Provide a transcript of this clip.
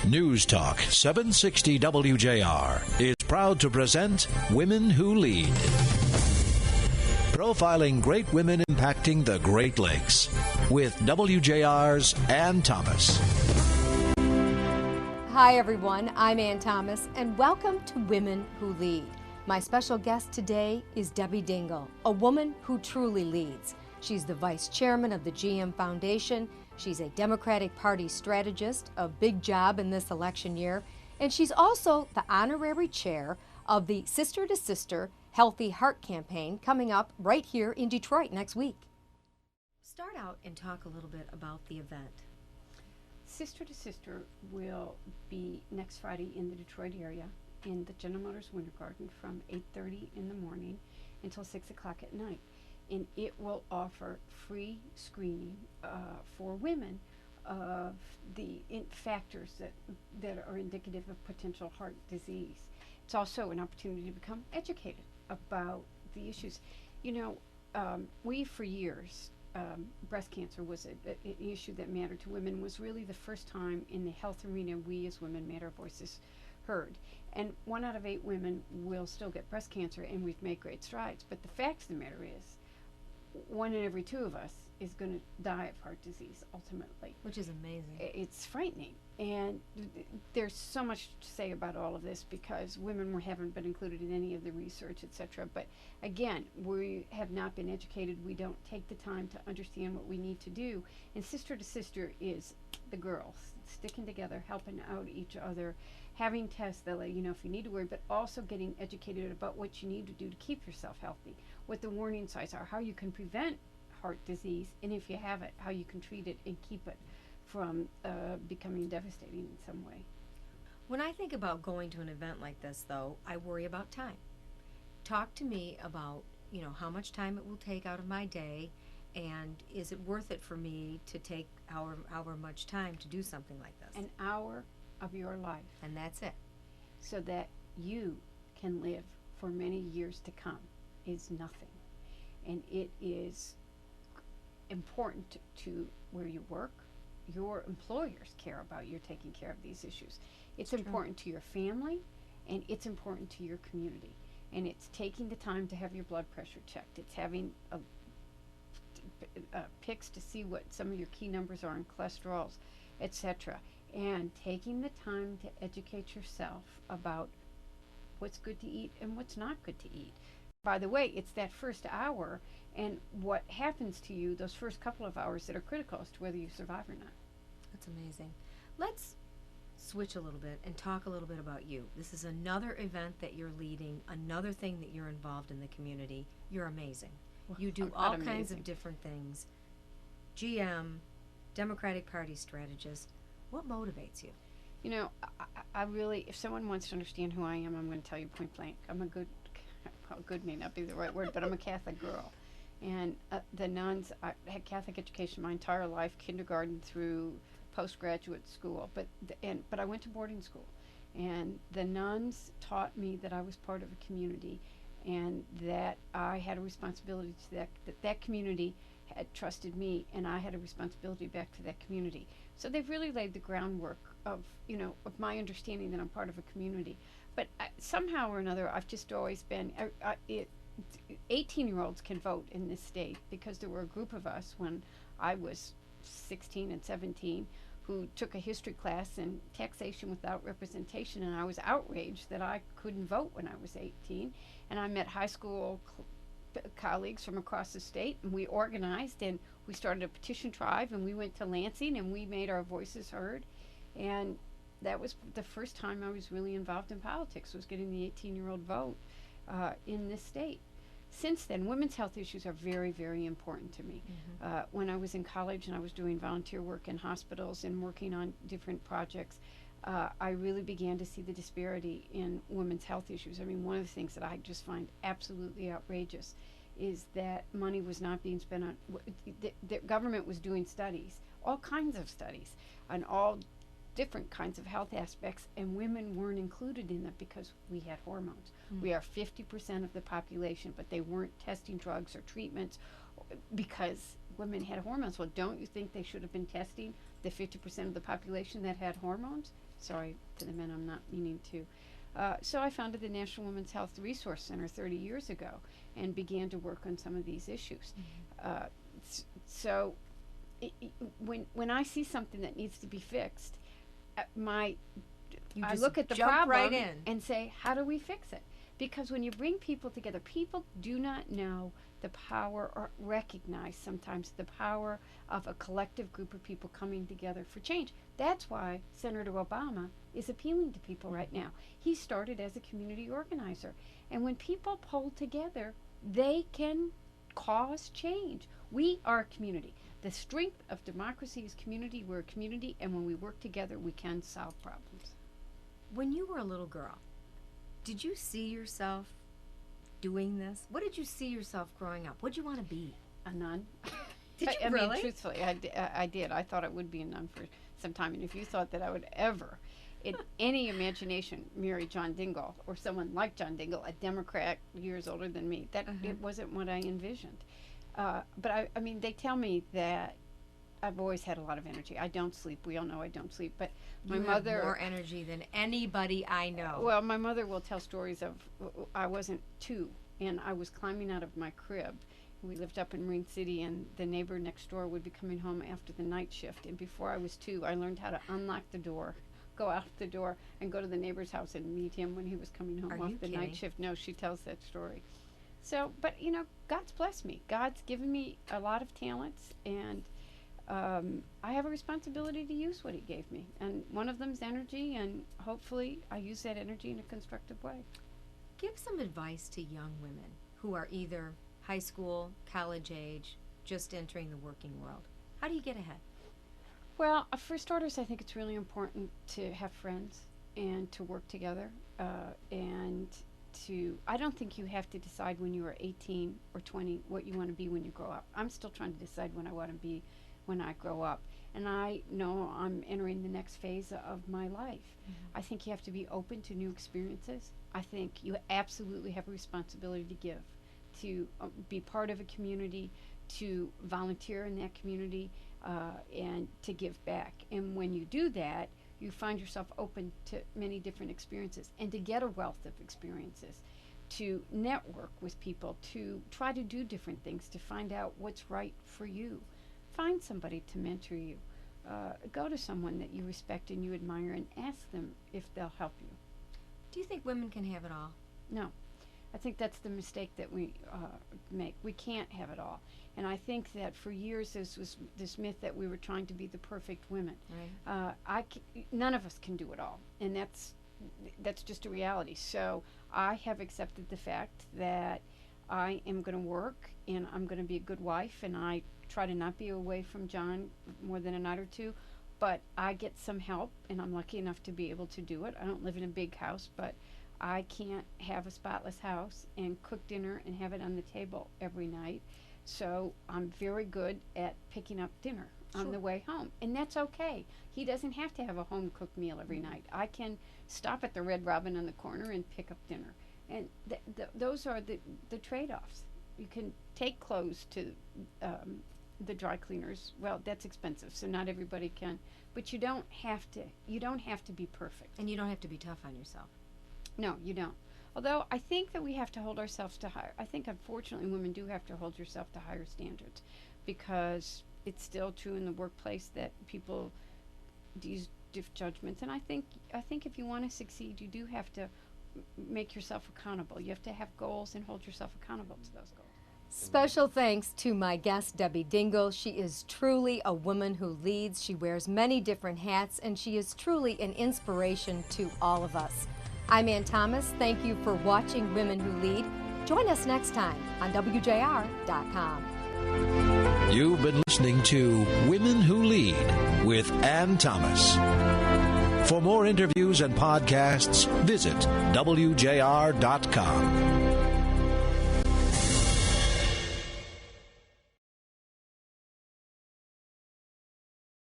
News Talk 760 WJR is proud to present Women Who Lead. Profiling great women impacting the Great Lakes with WJR's Ann Thomas. Hi everyone, I'm Ann Thomas and welcome to Women Who Lead. My special guest today is Debbie Dingell, a woman who truly leads. She's the vice chairman of the GM Foundation. She's a Democratic Party strategist, a big job in this election year, and she's also the honorary chair of the Sister to Sister Healthy Heart campaign coming up right here in Detroit next week. Start out and talk a little bit about the event. Sister to Sister will be next Friday in the Detroit area in the General Motors Winter Garden from 8:30 in the morning until 6 o'clock at night. And it will offer free screening for women of the factors that are indicative of potential heart disease. It's also an opportunity to become educated about the issues. You know, we for years, breast cancer was an issue that mattered to women, was really the first time in the health arena we as women made our voices heard. And 1 out of 8 women will still get breast cancer, and we've made great strides. But the fact of the matter is, 1 in every 2 of us is going to die of heart disease ultimately. Which is amazing. It's frightening. And there's so much to say about all of this because women haven't been included in any of the research, etc. But again, we have not been educated. We don't take the time to understand what we need to do. And Sister to Sister is the girls sticking together, helping out each other, having tests that let you know if you need to worry, but also getting educated about what you need to do to keep yourself healthy, what the warning signs are, how you can prevent heart disease, and if you have it, how you can treat it and keep it from becoming devastating in some way. When I think about going to an event like this, though, I worry about time. Talk to me about, how much time it will take out of my day, and is it worth it for me to take however much time to do something like this? An hour of your life. And that's it. So that you can live for many years to come is nothing. And it is important to where you work. Your employers care about you taking care of these issues. It's important to your family, and it's important to your community. And it's taking the time to have your blood pressure checked. It's having pics to see what some of your key numbers are in cholesterols, etc. And taking the time to educate yourself about what's good to eat and what's not good to eat. By the way, it's that first hour and what happens to you those first couple of hours that are critical as to whether you survive or not. That's amazing. Let's switch a little bit and talk a little bit about you. This is another event that you're leading, another thing that you're involved in the community. You're amazing. Well, you do all kinds of different things. GM, Democratic Party strategist. What motivates you? You know, I really, if someone wants to understand who I am, I'm going to tell you point blank. I'm a good may not be the right word, but I'm a Catholic girl. And the nuns, I had Catholic education my entire life, kindergarten through postgraduate school. But I went to boarding school. And the nuns taught me that I was part of a community and that I had a responsibility to that community had trusted me, and I had a responsibility back to that community. So they've really laid the groundwork of my understanding that I'm part of a community. But somehow or another, I've just always been, 18-year-olds can vote in this state because there were a group of us when I was 16 and 17 who took a history class in taxation without representation, and I was outraged that I couldn't vote when I was 18. And I met high school colleagues from across the state, and we organized and we started a petition drive, and we went to Lansing and we made our voices heard. And that was the first time I was really involved in politics, was getting the 18-year-old vote in this state. Since then, women's health issues are very, very important to me. Mm-hmm. When I was in college and I was doing volunteer work in hospitals and working on different projects, I really began to see the disparity in women's health issues. I mean, one of the things that I just find absolutely outrageous is that money was not being spent on, the government was doing studies, all kinds of studies, on all different kinds of health aspects, and women weren't included in that because we had hormones. Mm-hmm. We are 50% of the population, but they weren't testing drugs or treatments because women had hormones. Well, don't you think they should have been testing the 50% of the population that had hormones? Sorry to the men, I'm not meaning to. So I founded the National Women's Health Resource Center 30 years ago and began to work on some of these issues. So when I see something that needs to be fixed, I look at the problem right in and say, how do we fix it? Because when you bring people together, people do not know the power or recognize sometimes the power of a collective group of people coming together for change. That's why Senator Obama is appealing to people right now. He started as a community organizer. And when people pull together, they can cause change. We are a community. The strength of democracy is community. We're a community, and when we work together, we can solve problems. When you were a little girl, did you see yourself doing this? What did you see yourself growing up? What did you want to be? A nun. Did you I really? mean, truthfully, I did. I thought I would be a nun for some time. And if you thought that I would ever, in any imagination, marry John Dingell or someone like John Dingell, a Democrat years older than me, that it wasn't what I envisioned. But I mean, they tell me that I've always had a lot of energy. I don't sleep. We all know I don't sleep. But my mother have more energy than anybody I know. Well, my mother will tell stories of I wasn't 2, and I was climbing out of my crib. We lived up in Marine City, and the neighbor next door would be coming home after the night shift. And before I was 2, I learned how to unlock the door, go out the door, and go to the neighbor's house and meet him when he was coming home off the night shift. No, she tells that story. So, but you know, God's blessed me. God's given me a lot of talents, and I have a responsibility to use what he gave me. And one of them's energy, and hopefully I use that energy in a constructive way. Give some advice to young women who are either high school, college age, just entering the working world. How do you get ahead? Well, for starters, I think it's really important to have friends and to work together. I don't think you have to decide when you are 18 or 20 what you want to be when you grow up. I'm still trying to decide when I want to be when I grow up. And I know I'm entering the next phase of my life. I think you have to be open to new experiences. I think you absolutely have a responsibility to give, to be part of a community, to volunteer in that community, and to give back. And when you do that, you find yourself open to many different experiences and to get a wealth of experiences, to network with people, to try to do different things, to find out what's right for you. Find somebody to mentor you. Go to someone that you respect and you admire and ask them if they'll help you. Do you think women can have it all? No. I think that's the mistake that we make. We can't have it all. And I think that for years this was this myth that we were trying to be the perfect women. Right. None of us can do it all, and that's just a reality. So I have accepted the fact that I am going to work and I'm going to be a good wife, and I try to not be away from John more than a night or two, but I get some help, and I'm lucky enough to be able to do it. I don't live in a big house, but I can't have a spotless house and cook dinner and have it on the table every night. So I'm very good at picking up dinner on the way home, and that's okay. He doesn't have to have a home-cooked meal every night. I can stop at the Red Robin on the corner and pick up dinner. And those are the trade-offs. You can take clothes to the dry cleaners. Well, that's expensive, so not everybody can. But you don't have to be perfect. And you don't have to be tough on yourself. No, you don't. Although I think that we have to hold ourselves to higher. I think unfortunately women do have to hold yourself to higher standards, because it's still true in the workplace that people use different judgments. And I think if you want to succeed, you do have to make yourself accountable. You have to have goals and hold yourself accountable to those goals. Special thanks to my guest, Debbie Dingell. She is truly a woman who leads. She wears many different hats, and she is truly an inspiration to all of us. I'm Ann Thomas. Thank you for watching Women Who Lead. Join us next time on WJR.com. You've been listening to Women Who Lead with Ann Thomas. For more interviews and podcasts, visit WJR.com.